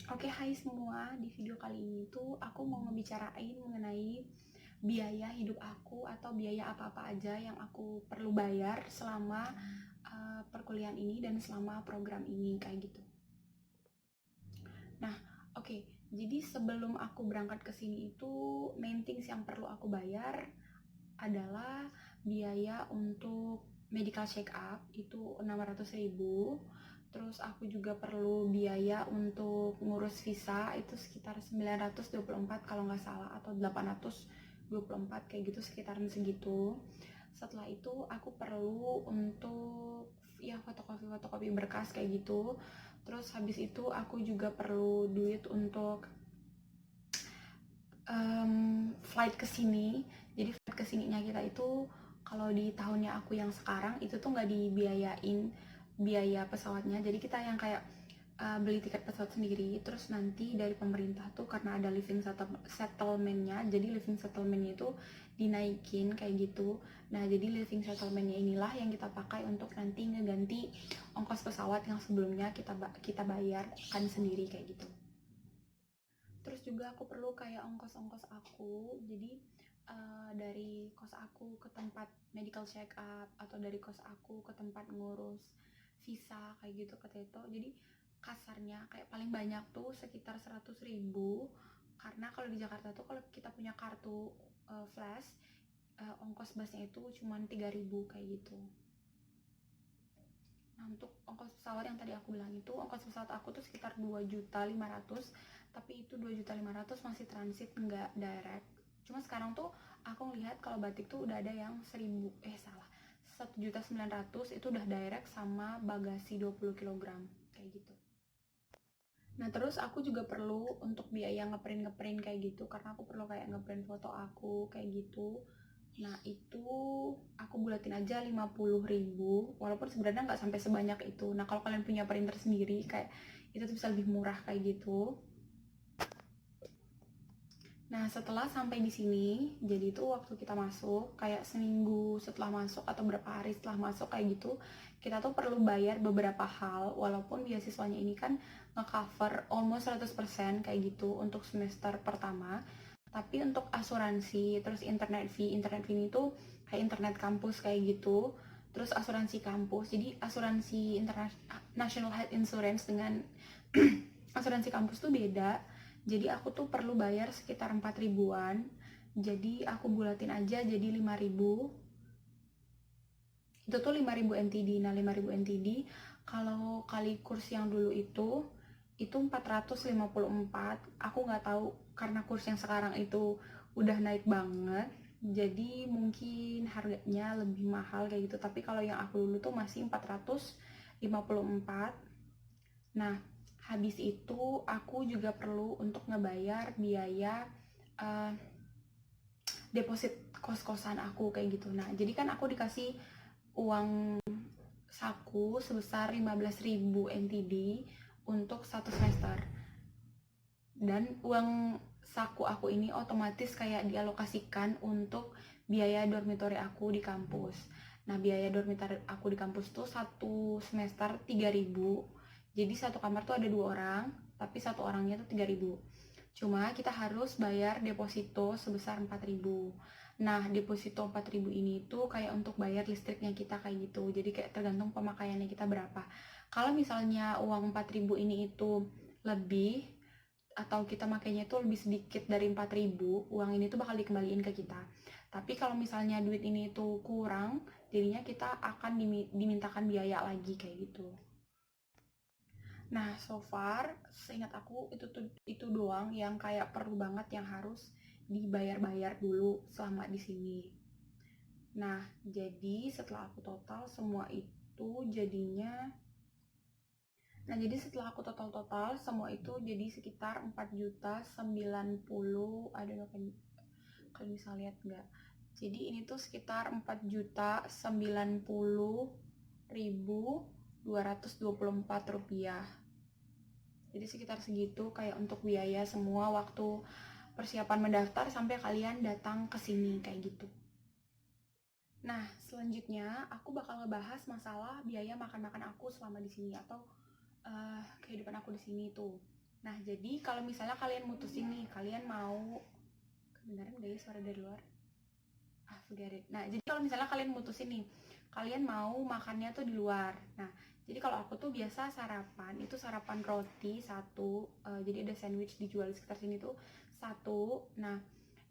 Oke, hai semua. Di video kali ini tuh aku mau ngebicarain mengenai biaya hidup aku atau biaya apa-apa aja yang aku perlu bayar selama perkuliahan ini dan selama program ini kayak gitu. Nah, oke. Jadi sebelum aku berangkat ke sini itu main things yang perlu aku bayar adalah biaya untuk medical check up itu 600.000. Terus aku juga perlu biaya untuk ngurus visa itu sekitar 924 kalau nggak salah, atau 824 kayak gitu, sekitaran segitu. Setelah itu aku perlu untuk ya fotokopi berkas kayak gitu. Terus habis itu aku juga perlu duit untuk flight ke sini. Jadi flight ke sininya kita itu kalau di tahunnya aku yang sekarang itu tuh nggak dibiayain biaya pesawatnya. Jadi kita yang kayak beli tiket pesawat sendiri. Terus nanti dari pemerintah tuh karena ada living settlement-nya, jadi living settlement-nya itu dinaikin kayak gitu. Nah, jadi living settlement-nya inilah yang kita pakai untuk nanti ngeganti ongkos pesawat yang sebelumnya kita bayar kan sendiri kayak gitu. Terus juga aku perlu kayak ongkos-ongkos aku. Jadi dari kos aku ke tempat medical check up, atau dari kos aku ke tempat ngurus visa kayak gitu ke Teto. Jadi kasarnya kayak paling banyak tuh sekitar 100.000, karena kalau di Jakarta tuh kalau kita punya kartu flash, ongkos busnya itu cuma 3.000 kayak gitu. Nah, untuk ongkos pesawat yang tadi aku bilang itu, ongkos pesawat aku tuh sekitar 2.500.000, tapi itu 2.500.000 masih transit, nggak direct. Cuma sekarang tuh aku ngelihat kalau batik tuh udah ada yang 1.900.000 itu udah direct sama bagasi 20 kg kayak gitu. Nah, terus aku juga perlu untuk biaya ngeprint kayak gitu, karena aku perlu kayak ngeprint foto aku kayak gitu. Nah, itu aku bulatin aja 50.000, walaupun sebenarnya nggak sampai sebanyak itu. Nah, kalau kalian punya printer sendiri kayak itu tuh bisa lebih murah kayak gitu. Nah, setelah sampai di sini, jadi itu waktu kita masuk, kayak seminggu setelah masuk atau berapa hari setelah masuk kayak gitu, kita tuh perlu bayar beberapa hal, walaupun beasiswanya ini kan nge-cover almost 100% kayak gitu untuk semester pertama. Tapi untuk asuransi, terus internet fee ini tuh kayak internet kampus kayak gitu, terus asuransi kampus. Jadi asuransi National Health Insurance dengan asuransi kampus tuh beda. Jadi aku tuh perlu bayar sekitar 4 ribuan. Jadi aku bulatin aja jadi 5.000. Itu tuh 5.000 NTD. Nah, 5.000 NTD kalau kali kurs yang dulu itu 454. Aku nggak tahu karena kurs yang sekarang itu udah naik banget. Jadi mungkin harganya lebih mahal kayak gitu. Tapi kalau yang aku dulu tuh masih 454. Nah, habis itu aku juga perlu untuk ngebayar biaya uh, deposit kos-kosan aku kayak gitu. Nah, jadi kan aku dikasih uang saku sebesar 15.000 NTD untuk satu semester. Dan uang saku aku ini otomatis kayak dialokasikan untuk biaya dormitory aku di kampus. Nah, biaya dormitory aku di kampus tuh satu semester 3.000. Jadi satu kamar tuh ada 2 orang, tapi satu orangnya tuh 3.000. Cuma kita harus bayar deposito sebesar 4.000. Nah, deposito 4.000 ini tuh kayak untuk bayar listriknya kita kayak gitu. Jadi kayak tergantung pemakaiannya kita berapa. Kalau misalnya uang 4.000 ini itu lebih, atau kita makainya itu lebih sedikit dari 4.000, uang ini tuh bakal dikembaliin ke kita. Tapi kalau misalnya duit ini tuh kurang, jadinya kita akan dimintakan biaya lagi kayak gitu. Nah, so far seingat aku itu doang yang kayak perlu banget yang harus dibayar-bayar dulu selama di sini. Nah, jadi setelah aku total semua itu jadinya jadi setelah aku total semua itu jadi sekitar 4.090.000. I don't know kalian bisa lihat nggak. Jadi ini tuh sekitar 4.090.224 rupiah. Jadi sekitar segitu kayak untuk biaya semua waktu persiapan mendaftar sampai kalian datang ke sini kayak gitu. Nah, selanjutnya aku bakal ngebahas masalah biaya makan-makan aku selama di sini, atau kehidupan aku di sini tuh. Nah, jadi kalau misalnya kalian mutusin nih, kalian mau, kedengaran gak ya suara dari luar? Forget it. Nah, jadi kalau misalnya kalian mutusin nih, kalian mau makannya tuh di luar. Nah, jadi kalau aku tuh biasa sarapan, itu sarapan roti satu, jadi ada sandwich dijual di sekitar sini tuh satu. Nah,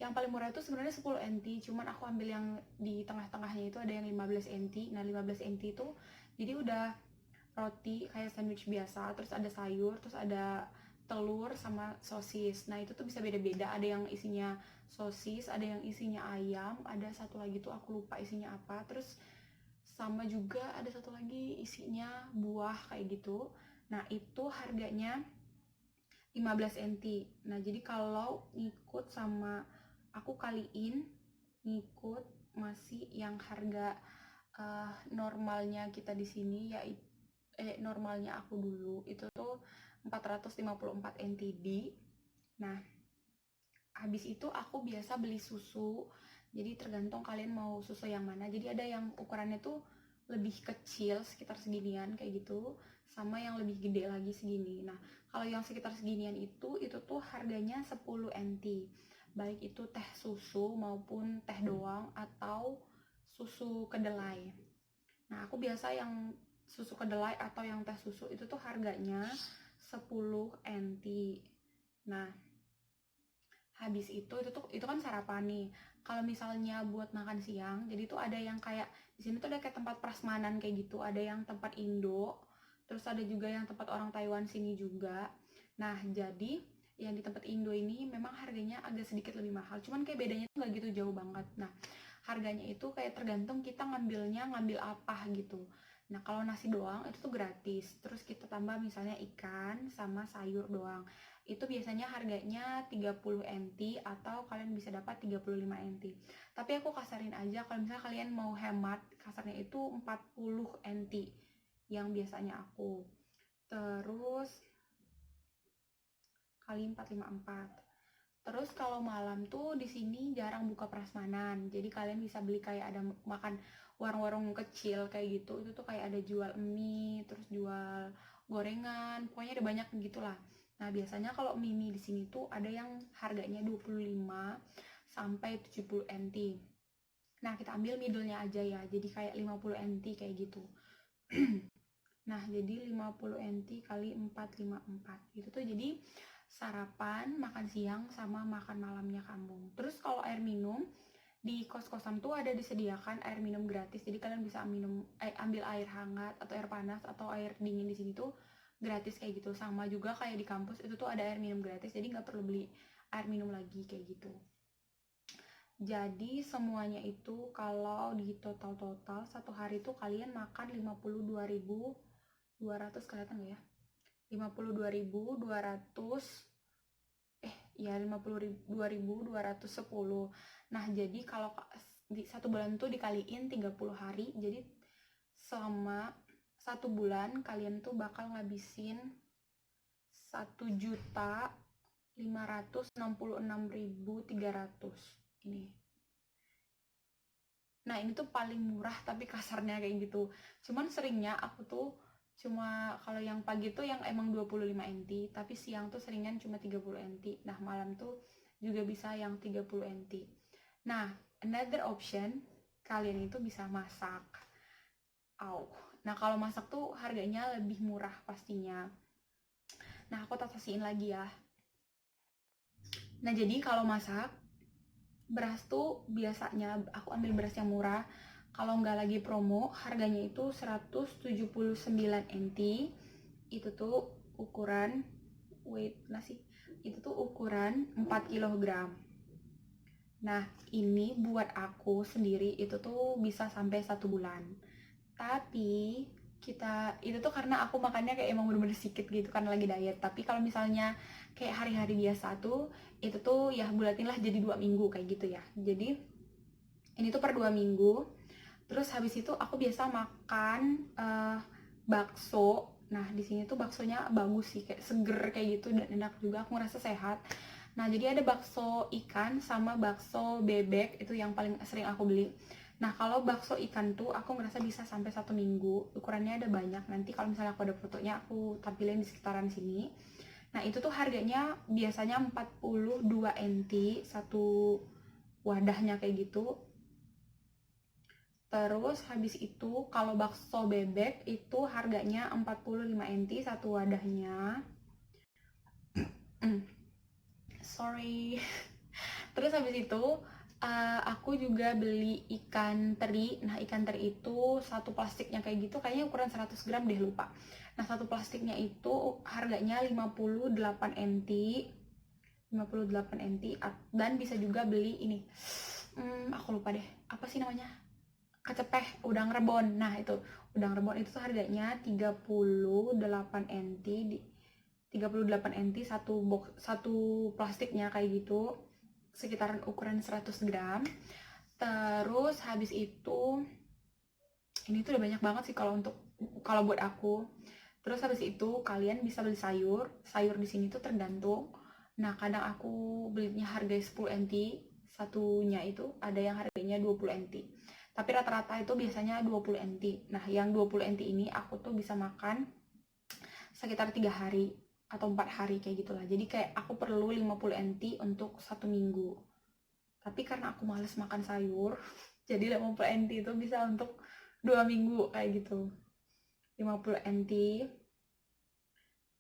yang paling murah itu sebenarnya 10 NT, cuman aku ambil yang di tengah-tengahnya itu ada yang 15 NT. Nah, 15 NT itu jadi udah roti kayak sandwich biasa, terus ada sayur, terus ada telur sama sosis. Nah, itu tuh bisa beda-beda, ada yang isinya sosis, ada yang isinya ayam, ada satu lagi tuh aku lupa isinya apa. Terus sama juga ada satu lagi isinya buah kayak gitu. Nah, itu harganya 15 NT. Nah, jadi kalau ngikut sama aku kaliin, ngikut masih yang harga normalnya kita di sini, yaitu normalnya aku dulu itu tuh 454 NTD. Nah, habis itu aku biasa beli susu. Jadi tergantung kalian mau susu yang mana. Jadi ada yang ukurannya tuh lebih kecil sekitar seginian kayak gitu, sama yang lebih gede lagi segini. Nah, kalau yang sekitar seginian itu tuh harganya 10 NT. Baik itu teh susu maupun teh doang atau susu kedelai. Nah, aku biasa yang susu kedelai atau yang teh susu itu tuh harganya 10 NT. Nah, habis itu kan sarapan nih. Kalau misalnya buat makan siang, jadi tuh ada yang kayak di sini tuh ada kayak tempat prasmanan kayak gitu, ada yang tempat Indo, terus ada juga yang tempat orang Taiwan sini juga. Nah, jadi yang di tempat Indo ini memang harganya agak sedikit lebih mahal, cuman kayak bedanya tuh nggak gitu jauh banget. Nah, harganya itu kayak tergantung kita ngambil apa gitu. Nah, kalau nasi doang itu tuh gratis. Terus kita tambah misalnya ikan sama sayur doang. Itu biasanya harganya 30 NT atau kalian bisa dapat 35 NT. Tapi aku kasarin aja kalau misalnya kalian mau hemat, kasarnya itu 40 NT yang biasanya aku. Terus kali 454. Terus kalau malam tuh di sini jarang buka prasmanan. Jadi kalian bisa beli kayak ada makan warung-warung kecil kayak gitu. Itu tuh kayak ada jual mie, terus jual gorengan, pokoknya ada banyak gitulah. Nah, biasanya kalau mie di sini tuh ada yang harganya 25 sampai 70 NT. Nah, kita ambil middle-nya aja ya. Jadi kayak 50 NT kayak gitu. Nah, jadi 50 NT kali 454. Itu tuh jadi sarapan, makan siang, sama makan malamnya kamu. Terus kalau air minum, di kos-kosan tuh ada disediakan air minum gratis. Jadi kalian bisa ambil air hangat atau air panas atau air dingin di sini tuh gratis kayak gitu. Sama juga kayak di kampus itu tuh ada air minum gratis. Jadi nggak perlu beli air minum lagi kayak gitu. Jadi semuanya itu kalau di total satu hari tuh kalian makan 52.200, kelihatan nggak ya? 52.200, ya 52.210. Nah, jadi kalau di satu bulan tuh dikaliin 30 hari, jadi selama satu bulan kalian tuh bakal ngabisin 1.566.300 ini. Nah, ini tuh paling murah tapi kasarnya kayak gitu. Cuman seringnya aku tuh cuma kalau yang pagi tuh yang emang 25 NT, tapi siang tuh seringan cuma 30 NT. Nah, malam tuh juga bisa yang 30 NT. Nah, another option, kalian itu bisa masak. Nah, kalau masak tuh harganya lebih murah pastinya. Nah, aku tatasiin lagi ya. Nah, jadi kalau masak, beras tuh biasanya aku ambil beras yang murah. Kalau nggak lagi promo, harganya itu 179 NT. Itu tuh ukuran, itu tuh ukuran 4 kg. Nah, ini buat aku sendiri itu tuh bisa sampai 1 bulan. Tapi itu tuh karena aku makannya kayak emang bener-bener sedikit gitu karena lagi diet. Tapi kalau misalnya kayak hari-hari biasa tuh itu tuh ya bulatin lah jadi 2 minggu kayak gitu ya. Jadi ini tuh per 2 minggu. Terus habis itu aku biasa makan bakso. Nah, di sini tuh baksonya bagus sih, kayak seger kayak gitu dan enak juga, aku ngerasa sehat. Nah, jadi ada bakso ikan sama bakso bebek, itu yang paling sering aku beli. Nah, kalau bakso ikan tuh aku ngerasa bisa sampai 1 minggu. Ukurannya ada banyak. Nanti kalau misalnya aku ada fotonya aku tampilin di sekitaran sini. Nah itu tuh harganya biasanya 42 NT satu wadahnya kayak gitu. Terus habis itu kalau bakso bebek itu harganya 45 NT satu wadahnya. Sorry. Terus habis itu aku juga beli ikan teri. Nah ikan teri itu satu plastiknya kayak gitu, kayaknya ukuran 100 gram deh, lupa. Nah satu plastiknya itu harganya 58 NT. 58 NT. Dan bisa juga beli ini, aku lupa deh, apa sih namanya, kecepeh udang rebon. Nah itu udang rebon itu tuh harganya 38 NT 38 NT satu plastiknya kayak gitu, sekitaran ukuran 100 gram. Terus habis itu ini tuh udah banyak banget sih kalau buat aku. Terus habis itu kalian bisa beli sayur di sini tuh tergantung. Nah kadang aku belinya harga 10 NT satunya, itu ada yang harganya 20 NT, tapi rata-rata itu biasanya 20 NT. Nah yang 20 NT ini aku tuh bisa makan sekitar 3 hari atau 4 hari kayak gitulah. Jadi kayak aku perlu 50 NT untuk 1 minggu. Tapi karena aku males makan sayur, jadi 50 NT itu bisa untuk 2 minggu kayak gitu. 50 NT.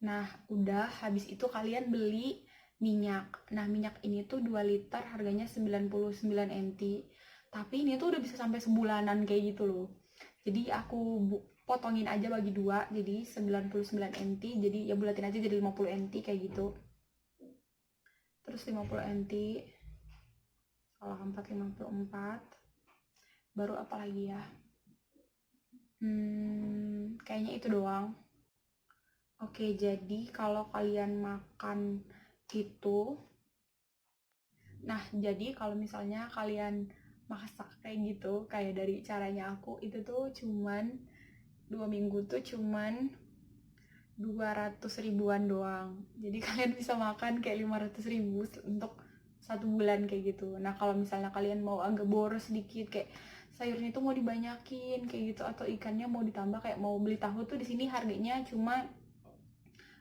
Nah udah, habis itu kalian beli minyak. Nah minyak ini tuh 2 liter harganya 99 NT. Tapi ini tuh udah bisa sampai sebulanan kayak gitu loh. Jadi aku potongin aja bagi 2, jadi 99 NT, jadi ya bulatin aja jadi 50 NT kayak gitu. Terus 50 NT kalau 454 baru apa lagi ya, kayaknya itu doang. Oke, jadi kalau kalian makan itu, nah jadi kalau misalnya kalian masak kayak gitu, kayak dari caranya aku itu tuh cuman 2 minggu tuh cuman 200 ribuan doang. Jadi kalian bisa makan kayak 500 ribu untuk 1 bulan kayak gitu. Nah kalau misalnya kalian mau agak boros sedikit, kayak sayurnya itu mau dibanyakin kayak gitu, atau ikannya mau ditambah, kayak mau beli tahu tuh di sini harganya cuma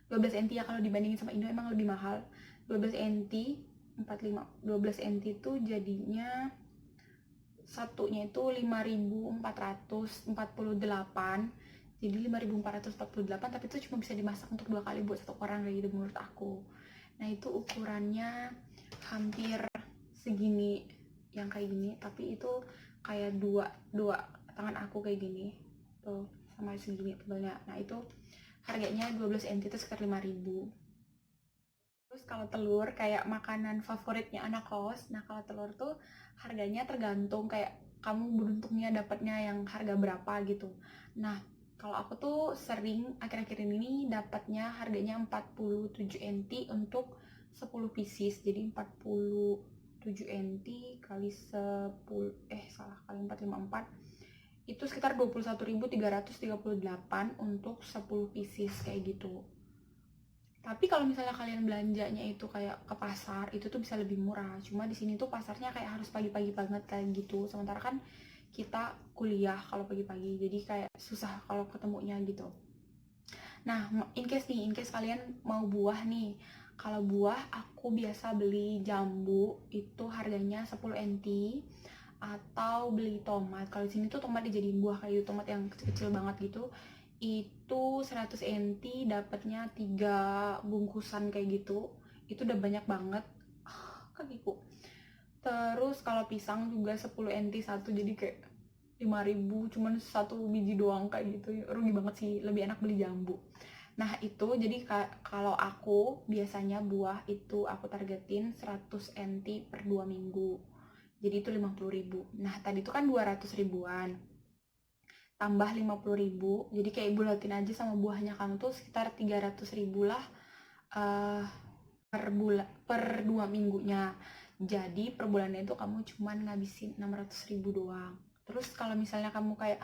12 NT ya, kalau dibandingin sama Indo emang lebih mahal. 12 NT 12 NT tuh jadinya satunya itu 5.448, jadi 5.448, tapi itu cuma bisa dimasak untuk 2 kali buat 1 orang kayak gitu menurut aku. Nah itu ukurannya hampir segini, yang kayak gini, tapi itu kayak dua tangan aku kayak gini tuh, sama segini tebalnya. Nah itu harganya 12 NT itu sekitar 5.000. Terus kalau telur, kayak makanan favoritnya anak kos. Nah kalau telur tuh harganya tergantung kayak kamu beruntungnya dapatnya yang harga berapa gitu. Nah kalau aku tuh sering akhir-akhir ini dapatnya harganya 47 NT untuk 10 pieces. Jadi 47 NT kali 10, kali 454 itu sekitar 21.338 untuk 10 pieces kayak gitu. Tapi kalau misalnya kalian belanjanya itu kayak ke pasar, itu tuh bisa lebih murah. Cuma di sini tuh pasarnya kayak harus pagi-pagi banget kayak gitu. Sementara kan kita kuliah kalau pagi-pagi, jadi kayak susah kalau ketemunya gitu. Nah, in case kalian mau buah nih. Kalau buah aku biasa beli jambu, itu harganya 10 NT, atau beli tomat. Kalau di sini tuh tomat dijadiin buah kayak gitu, tomat yang kecil-kecil banget gitu. Itu 100 NT dapatnya 3 bungkusan kayak gitu. Itu udah banyak banget. Kakiku. Terus kalau pisang juga 10 NT satu, jadi kayak 5.000 cuman satu biji doang kayak gitu. Rugi banget sih, lebih enak beli jambu. Nah itu jadi kalau aku biasanya buah itu aku targetin 100 NT per 2 minggu, jadi itu 50.000. Nah tadi itu kan 200 ribuan tambah 50.000, jadi kayak bulatin aja sama buahnya kamu tuh sekitar 300 ribu lah per 2 minggunya. Jadi per bulannya itu kamu cuman ngabisin 600 ribu doang. Terus kalau misalnya kamu kayak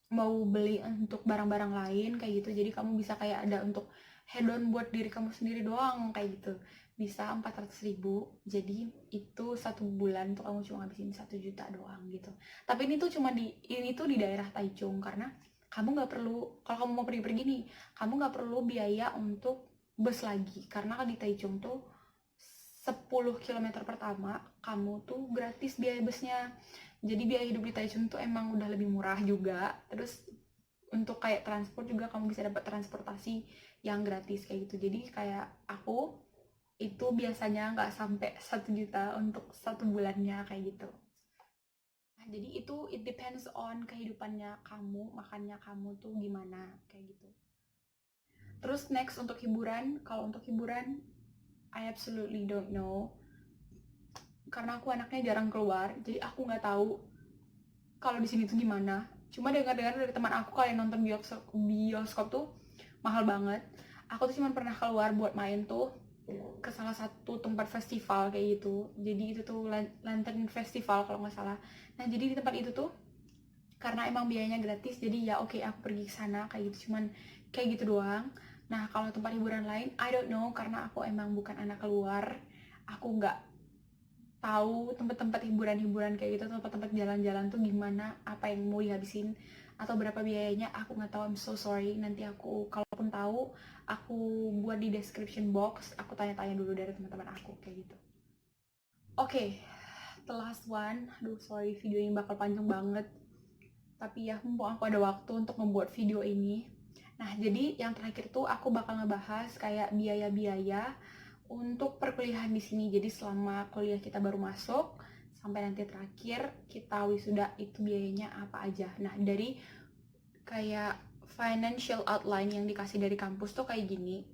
mau beli untuk barang-barang lain kayak gitu, jadi kamu bisa kayak ada untuk hedon buat diri kamu sendiri doang kayak gitu, bisa 400 ribu. Jadi itu 1 bulan tuh kamu cuma ngabisin 1 juta doang gitu. Tapi ini tuh di daerah Taichung, karena kamu nggak perlu, kalau kamu mau pergi-pergi nih, kamu nggak perlu biaya untuk bus lagi, karena di Taichung tuh 10 km pertama kamu tuh gratis biaya busnya. Jadi biaya hidup di Taichung tuh emang udah lebih murah juga. Terus untuk kayak transport juga kamu bisa dapat transportasi yang gratis kayak gitu. Jadi kayak aku itu biasanya nggak sampai 1 juta untuk 1 bulannya kayak gitu. Nah, jadi itu it depends on kehidupannya kamu, makannya kamu tuh gimana kayak gitu. Terus next untuk hiburan, kalau untuk hiburan I absolutely don't know, karena aku anaknya jarang keluar, jadi aku nggak tahu kalau di sini tuh gimana. Cuma dengar-dengar dari teman aku kalian nonton bioskop tuh mahal banget. Aku tuh cuma pernah keluar buat main tuh ke salah satu tempat festival kayak gitu. Jadi itu tuh Lantern Festival kalau nggak salah. Nah jadi di tempat itu tuh karena emang biayanya gratis, jadi ya oke, aku pergi ke sana kayak gitu, cuman kayak gitu doang. Nah kalau tempat hiburan lain I don't know, karena aku emang bukan anak keluar, aku nggak tahu tempat-tempat hiburan-hiburan kayak gitu, tempat-tempat jalan-jalan tuh gimana, apa yang mau dihabisin atau berapa biayanya, aku nggak tahu. I'm so sorry. Nanti aku kalaupun tahu, aku buat di description box, aku tanya-tanya dulu dari teman-teman aku kayak gitu. Oke, the last one. Aduh sorry, video ini bakal panjang banget, tapi ya mumpung aku ada waktu untuk membuat video ini. Nah jadi yang terakhir tuh aku bakal ngebahas kayak biaya-biaya untuk perkuliahan di sini. Jadi selama kuliah kita baru masuk sampai nanti terakhir kita wisuda itu biayanya apa aja. Nah dari kayak financial outline yang dikasih dari kampus tuh kayak gini.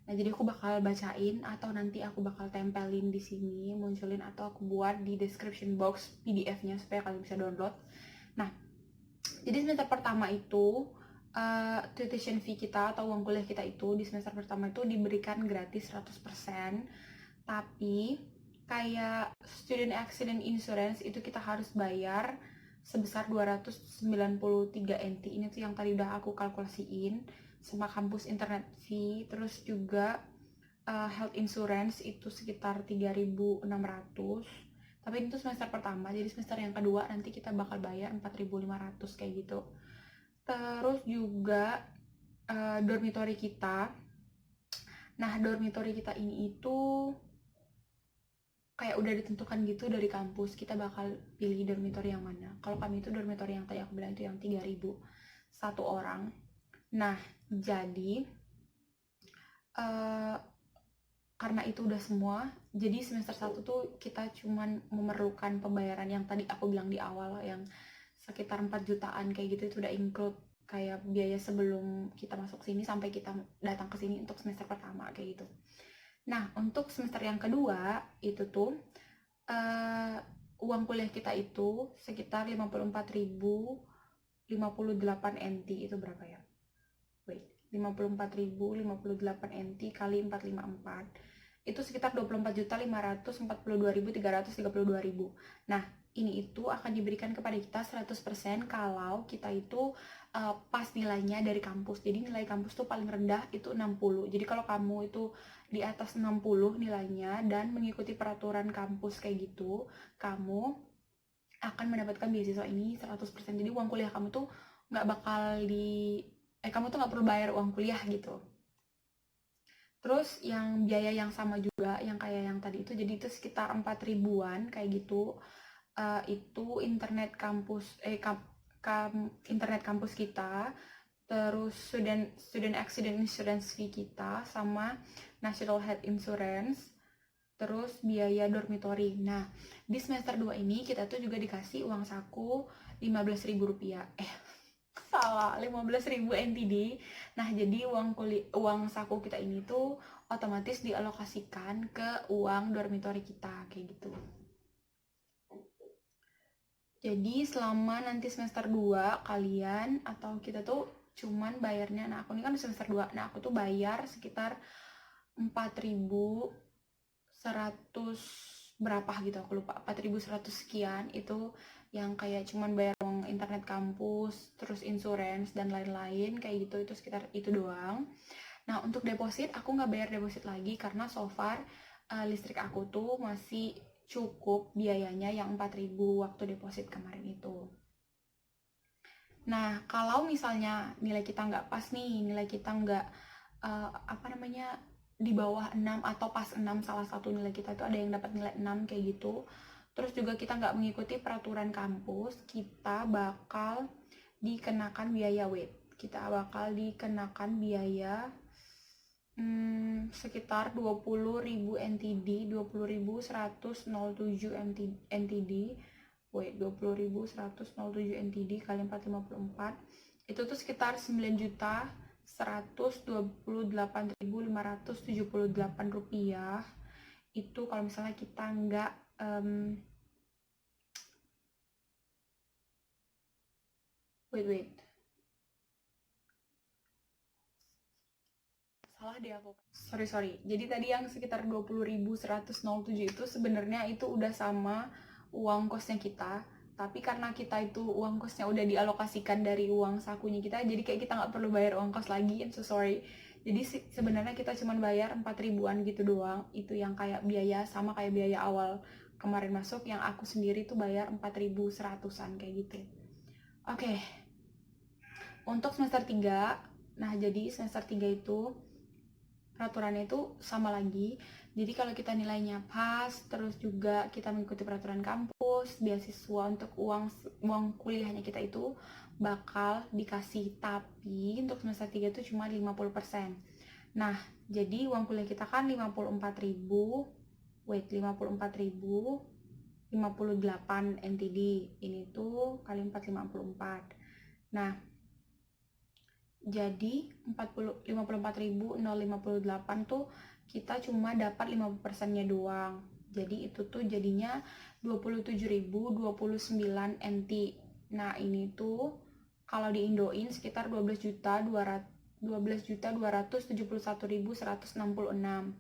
Nah jadi aku bakal bacain atau nanti aku bakal tempelin di sini, munculin atau aku buat di description box PDF-nya supaya kalian bisa download. Nah jadi semester pertama itu tuition fee kita atau uang kuliah kita itu di semester pertama itu diberikan gratis 100%, tapi kayak student accident insurance itu kita harus bayar sebesar 293 NT. Ini tuh yang tadi udah aku kalkulasiin sama kampus internet fee. Terus juga health insurance itu sekitar 3.600, tapi itu semester pertama. Jadi semester yang kedua nanti kita bakal bayar 4.500 kayak gitu. Terus juga dormitory kita. Nah dormitory kita ini itu kayak udah ditentukan gitu dari kampus, kita bakal pilih dormitory yang mana. Kalau kami itu dormitory yang tadi aku bilang itu yang 3.000 satu orang. Nah jadi karena itu udah semua, jadi semester 1 tuh kita cuman memerlukan pembayaran yang tadi aku bilang di awal, yang sekitar 4 jutaan kayak gitu. Itu udah include kayak biaya sebelum kita masuk sini sampai kita datang ke sini untuk semester pertama kayak gitu. Nah untuk semester yang kedua itu tuh uang kuliah kita itu sekitar 54.058 NT. Itu berapa ya? Wait, 54.058 NT kali 454 itu sekitar 24.542.332. Nah ini itu akan diberikan kepada kita 100% kalau kita itu pas nilainya dari kampus. Jadi nilai kampus tuh paling rendah itu 60. Jadi kalau kamu itu di atas 60 nilainya dan mengikuti peraturan kampus kayak gitu, kamu akan mendapatkan beasiswa ini 100%. Jadi uang kuliah kamu tuh nggak bakal kamu tuh nggak perlu bayar uang kuliah gitu. Terus yang biaya yang sama juga yang kayak yang tadi itu, jadi itu sekitar 4 ribuan kayak gitu. Itu internet kampus internet kampus kita, terus student accident insurance fee kita, sama national health insurance, terus biaya dormitory. Nah di semester 2 ini kita tuh juga dikasih uang saku 15.000 rupiah, salah, 15.000 NTD. Nah jadi uang saku kita ini tuh otomatis dialokasikan ke uang dormitory kita kayak gitu. Jadi selama nanti semester 2 kalian atau kita tuh cuman bayarnya, nah aku ini kan semester 2, nah aku tuh bayar sekitar 4.100 berapa gitu, aku lupa, 4.100 sekian. Itu yang kayak cuman bayar uang internet kampus, terus insurance dan lain-lain kayak gitu, itu sekitar itu doang. Nah untuk deposit aku nggak bayar deposit lagi karena so far listrik aku tuh masih cukup biayanya yang 4.000 waktu deposit kemarin itu. Nah kalau misalnya nilai kita nggak pas nih, nilai kita nggak di bawah 6 atau pas 6, salah satu nilai kita itu ada yang dapat nilai 6 kayak gitu. Terus juga kita nggak mengikuti peraturan kampus, kita bakal dikenakan biaya kita bakal dikenakan biaya sekitar 20.000 NTD, 20.107 NTD. 20.107 NTD kali 454 itu tuh sekitar 9.128.578 rupiah. Itu kalau misalnya kita nggak wait salah deh aku, sorry. Jadi tadi yang sekitar 20.107 itu sebenarnya itu udah sama uang kosnya kita, tapi karena kita itu uang kosnya udah dialokasikan dari uang sakunya kita, jadi kayak kita nggak perlu bayar uang kos lagi. I'm so sorry. Jadi sebenarnya kita cuma bayar 4 ribuan gitu doang. Itu yang kayak biaya, sama kayak biaya awal kemarin masuk. Yang aku sendiri tuh bayar 4.100-an kayak gitu. Oke. Untuk semester 3, nah jadi semester 3 itu peraturannya itu sama lagi. Jadi kalau kita nilainya pas, terus juga kita mengikuti peraturan kampus, beasiswa untuk uang kuliahnya kita itu bakal dikasih. Tapi untuk semester 3 itu cuma 50%. Nah, jadi uang kuliah kita kan 54.000, 58 NTD. Ini tuh kali 454. Nah, jadi 54.058 tuh kita cuma dapat 50%-nya doang. Jadi itu tuh jadinya 27.029 NT. Nah, ini tuh kalau diindoin sekitar 12.271.166.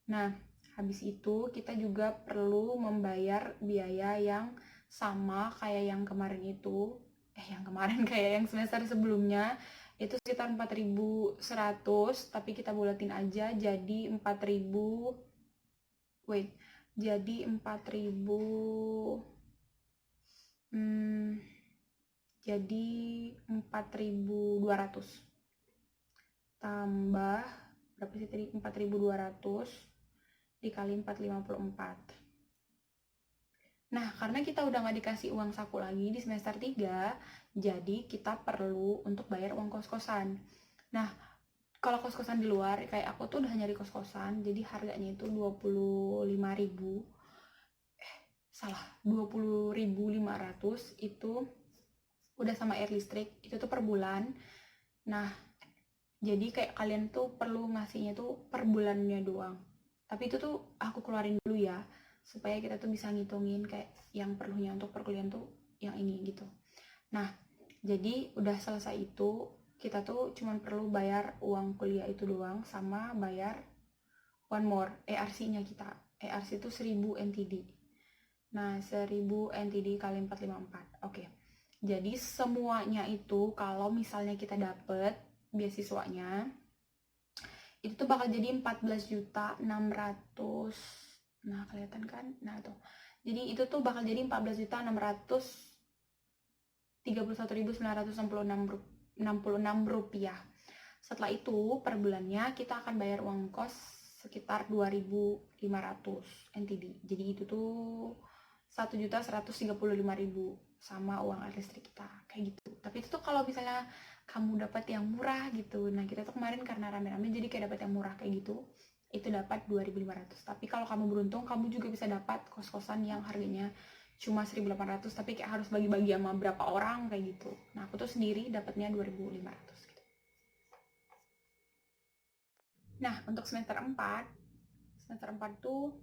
Nah, habis itu kita juga perlu membayar biaya yang sama kayak yang kemarin itu. Kayak yang semester sebelumnya itu sekitar 4.100, tapi kita bulatin aja jadi 4.000. Jadi 4.000 jadi 4.200 tambah berapa sih tadi, 4.200 dikali 454. Nah, karena kita udah nggak dikasih uang saku lagi di semester 3, jadi kita perlu untuk bayar uang kos-kosan. Nah, kalau kos-kosan di luar, kayak aku tuh udah nyari kos-kosan, jadi harganya itu 25.000. 20.500 itu udah sama air listrik, itu tuh per bulan. Nah, jadi kayak kalian tuh perlu ngasihnya tuh per bulannya doang. Tapi itu tuh aku keluarin dulu ya, supaya kita tuh bisa ngitungin kayak yang perlunya untuk perkuliahan tuh yang ini gitu. Nah, jadi udah selesai itu, kita tuh cuma perlu bayar uang kuliah itu doang, sama bayar one more, ERC-nya kita. ERC itu 1.000 NTD. Nah, 1.000 NTD kali 454. Oke. Jadi semuanya itu kalau misalnya kita dapet beasiswanya, itu tuh bakal jadi 14.600. Nah, kelihatan kan? Nah, tuh. Jadi itu tuh bakal jadi 14.631.966 rupiah. Setelah itu, per bulannya kita akan bayar uang kos sekitar 2.500 NTD. Jadi itu tuh 1.135.000 sama uang air listrik kita, kayak gitu. Tapi itu tuh kalau misalnya kamu dapat yang murah gitu. Nah, kita tuh kemarin karena rame-rame jadi kayak dapat yang murah kayak gitu. Itu dapat 2.500. Tapi kalau kamu beruntung, kamu juga bisa dapat kos-kosan yang harganya cuma 1.800, tapi kayak harus bagi-bagi sama berapa orang kayak gitu. Nah, aku tuh sendiri dapatnya 2.500 gitu. Nah, untuk semester 4 tuh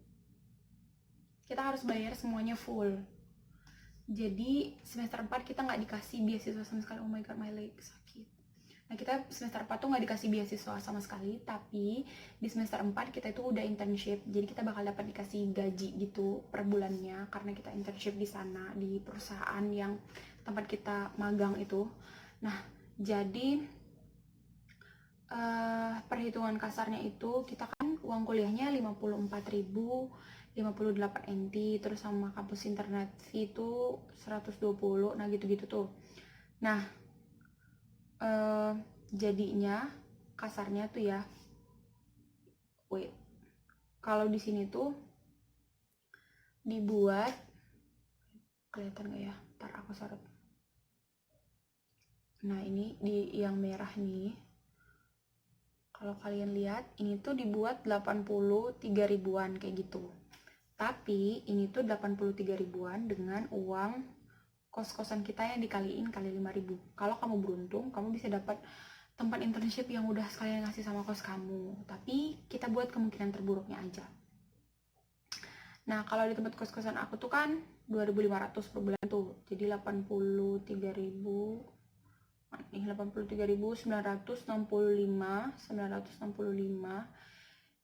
kita harus bayar semuanya full. Jadi semester 4 kita nggak dikasih beasiswa sama sekali. Oh my god, my leg sakit. Nah, kita semester 4 tuh nggak dikasih beasiswa sama sekali, tapi di semester 4 kita itu udah internship. Jadi kita bakal dapat dikasih gaji gitu per bulannya karena kita internship di sana, di perusahaan yang tempat kita magang itu. Nah, jadi perhitungan kasarnya itu kita kan uang kuliahnya 54.000, 58 NT, terus sama kampus internet fee itu 120, nah gitu-gitu tuh. Nah, jadinya kasarnya tuh ya, wait, kalau di sini tuh dibuat, kelihatan gak ya? Ntar aku sorot. Nah ini di yang merah nih, kalau kalian lihat ini tuh dibuat 83 ribuan kayak gitu. Tapi ini tuh 83 ribuan dengan uang kos-kosan kita yang dikaliin kali 5.000. Kalau kamu beruntung, kamu bisa dapat tempat internship yang udah sekalian ngasih sama kos kamu. Tapi kita buat kemungkinan terburuknya aja. Nah, kalau di tempat kos-kosan aku tuh kan 2.500 per bulan tuh. Jadi 83.965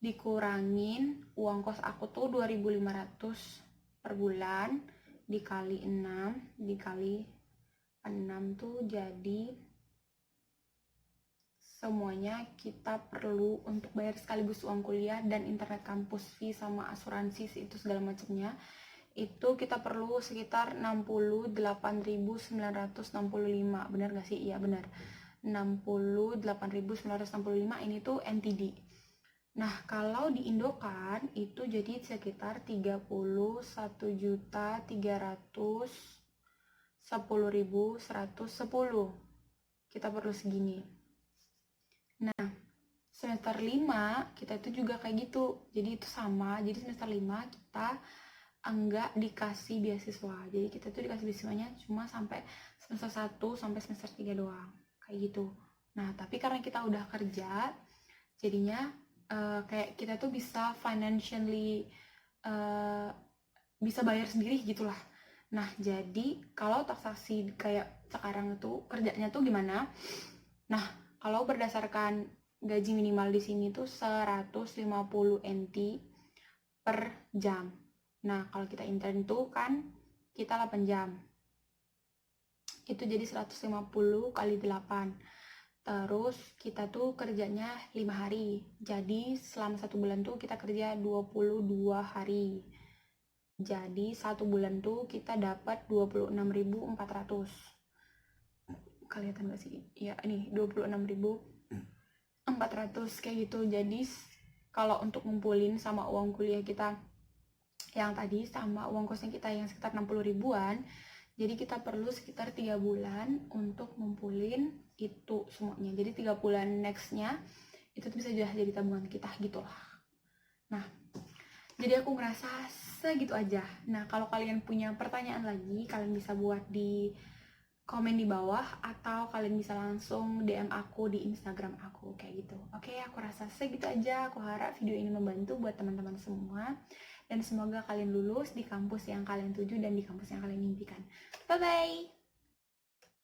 dikurangin uang kos aku tuh 2.500 per bulan dikali 6 tuh jadi semuanya kita perlu untuk bayar sekaligus uang kuliah dan internet kampus fee sama asuransi itu segala macamnya, itu kita perlu sekitar 68.965. Benar gak sih? Iya benar, 68.965. Ini tuh NTD. Nah kalau di Indokan itu jadi sekitar 31.310.110. Kita perlu segini. Nah semester 5 kita itu juga kayak gitu, jadi itu sama. Jadi semester 5 kita enggak dikasih beasiswa, jadi kita tuh dikasih beasiswanya cuma sampai semester 1 sampai semester 3 doang kayak gitu. Nah tapi karena kita udah kerja, jadinya kayak kita tuh bisa financially bisa bayar sendiri gitulah. Nah jadi kalau taksasi kayak sekarang itu kerjanya tuh gimana? Nah kalau berdasarkan gaji minimal di sini tuh 150 NT per jam. Nah, kalau kita intern tuh kan kita 8 jam. Itu jadi 150 kali 8. Terus kita tuh kerjanya 5 hari. Jadi selama 1 bulan tuh kita kerja 22 hari. Jadi 1 bulan tuh kita dapat 26.400. Kelihatan gak sih? Ya, ini 26.400 kayak gitu. Jadi kalau untuk ngumpulin sama uang kuliah kita yang tadi sama uang kosnya kita yang sekitar 60 ribuan, jadi kita perlu sekitar 3 bulan untuk ngumpulin itu semuanya. Jadi 3 bulan nextnya itu tuh bisa jadi tabungan kita gitu lah. Nah jadi aku ngerasa segitu aja. Nah kalau kalian punya pertanyaan lagi, kalian bisa buat di komen di bawah atau kalian bisa langsung DM aku di Instagram aku kayak gitu. Oke, aku rasa segitu aja. Aku harap video ini membantu buat teman-teman semua dan semoga kalian lulus di kampus yang kalian tuju dan di kampus yang kalian impikan. Bye bye.